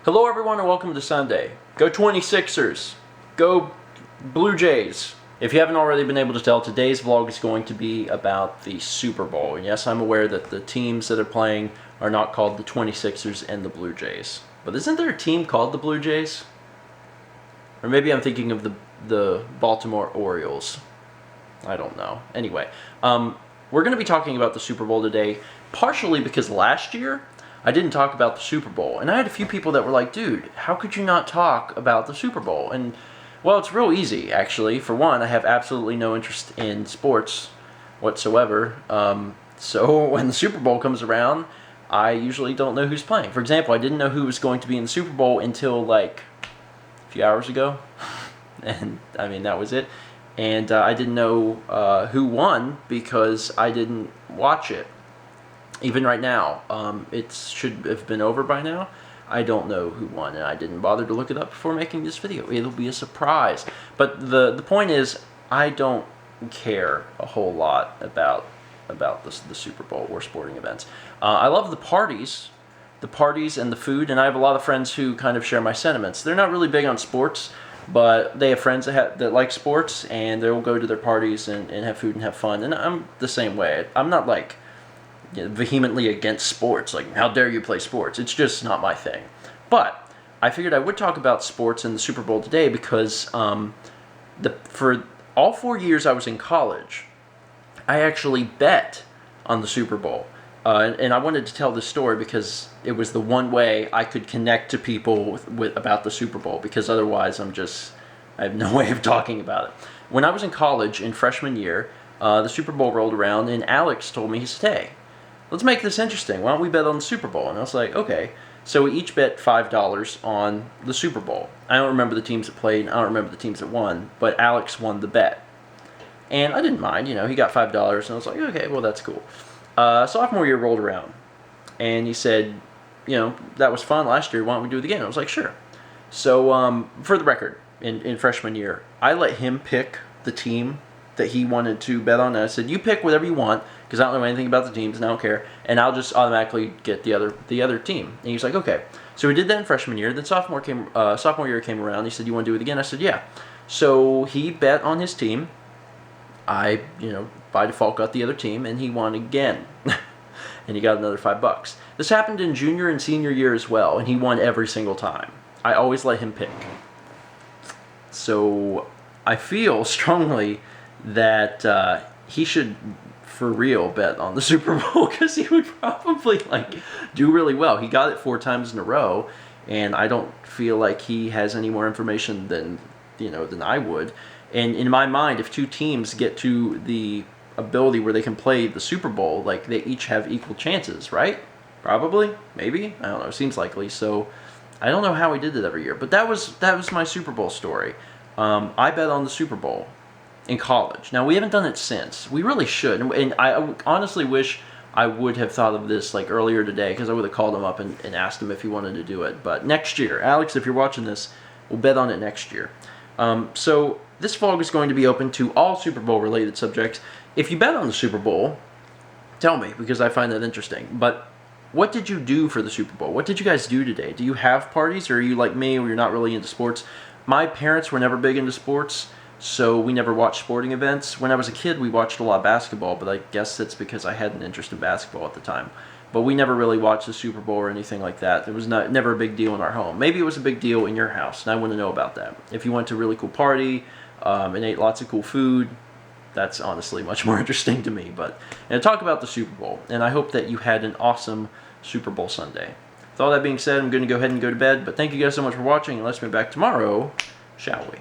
Hello everyone and welcome to Sunday. Go 26ers. Go Blue Jays. If you haven't already been able to tell, today's vlog is going to be about the Super Bowl. And yes, I'm aware that the teams that are playing are not called the 26ers and the Blue Jays. But isn't there a team called the Blue Jays? Or maybe I'm thinking of the Baltimore Orioles. I don't know. Anyway, we're going to be talking about the Super Bowl today, partially because last year I didn't talk about the Super Bowl. And I had a few people that were like, dude, how could you not talk about the Super Bowl? And, well, it's real easy, actually. For one, I have absolutely no interest in sports whatsoever. So when the Super Bowl comes around, I usually don't know who's playing. For example, I didn't know who was going to be in the Super Bowl until, like, a few hours ago. And, I mean, that was it. And I didn't know who won because I didn't watch it. Even right now, it should have been over by now. I don't know who won, and I didn't bother to look it up before making this video. It'll be a surprise. But the point is, I don't care a whole lot about the Super Bowl or sporting events. I love the parties and the food, and I have a lot of friends who kind of share my sentiments. They're not really big on sports, but they have friends that like sports, and they'll go to their parties and have food and have fun. And I'm the same way. I'm not like vehemently against sports, like how dare you play sports. It's just not my thing. But I figured I would talk about sports in the Super Bowl today because for all 4 years I was in college, I actually bet on the Super Bowl. And I wanted to tell this story because it was the one way I could connect to people about the Super Bowl, because otherwise I have no way of talking about it. When I was in college in freshman year, the Super Bowl rolled around, and Alex told me, he said, hey, let's make this interesting. Why don't we bet on the Super Bowl? And I was like, okay. So we each bet $5 on the Super Bowl. I don't remember the teams that played. I don't remember the teams that won. But Alex won the bet. And I didn't mind. He got $5. And I was like, okay, well, that's cool. Sophomore year rolled around. And he said, that was fun last year. Why don't we do it again? I was like, sure. So for the record, in freshman year, I let him pick the team that he wanted to bet on. And I said, you pick whatever you want, because I don't know anything about the teams and I don't care, and I'll just automatically get the other team. And he was like, okay. So we did that in freshman year. Then sophomore year came around. He said, you want to do it again? I said, yeah. So he bet on his team. I, by default got the other team, and he won again. And he got another $5. This happened in junior and senior year as well, and he won every single time. I always let him pick. So I feel strongly that he should, for real, bet on the Super Bowl, because he would probably do really well. He got it 4 times in a row, and I don't feel like he has any more information than I would. And in my mind, if 2 teams get to the ability where they can play the Super Bowl, they each have equal chances, right? Probably, maybe, I don't know. Seems likely. So I don't know how he did it every year, but that was my Super Bowl story. I bet on the Super Bowl in college. Now, we haven't done it since. We really should. And I honestly wish I would have thought of this earlier today, because I would have called him up and asked him if he wanted to do it. But next year, Alex, if you're watching this, we'll bet on it next year. So this vlog is going to be open to all Super Bowl related subjects. If you bet on the Super Bowl, tell me, because I find that interesting. But what did you do for the Super Bowl? What did you guys do today? Do you have parties, or are you like me, where you're not really into sports? My parents were never big into sports, so we never watched sporting events. When I was a kid, we watched a lot of basketball, but I guess that's because I had an interest in basketball at the time. But we never really watched the Super Bowl or anything like that. It was never a big deal in our home. Maybe it was a big deal in your house, and I want to know about that. If you went to a really cool party and ate lots of cool food, that's honestly much more interesting to me. But talk about the Super Bowl, and I hope that you had an awesome Super Bowl Sunday. With all that being said, I'm going to go ahead and go to bed, but thank you guys so much for watching, and let's be back tomorrow, shall we?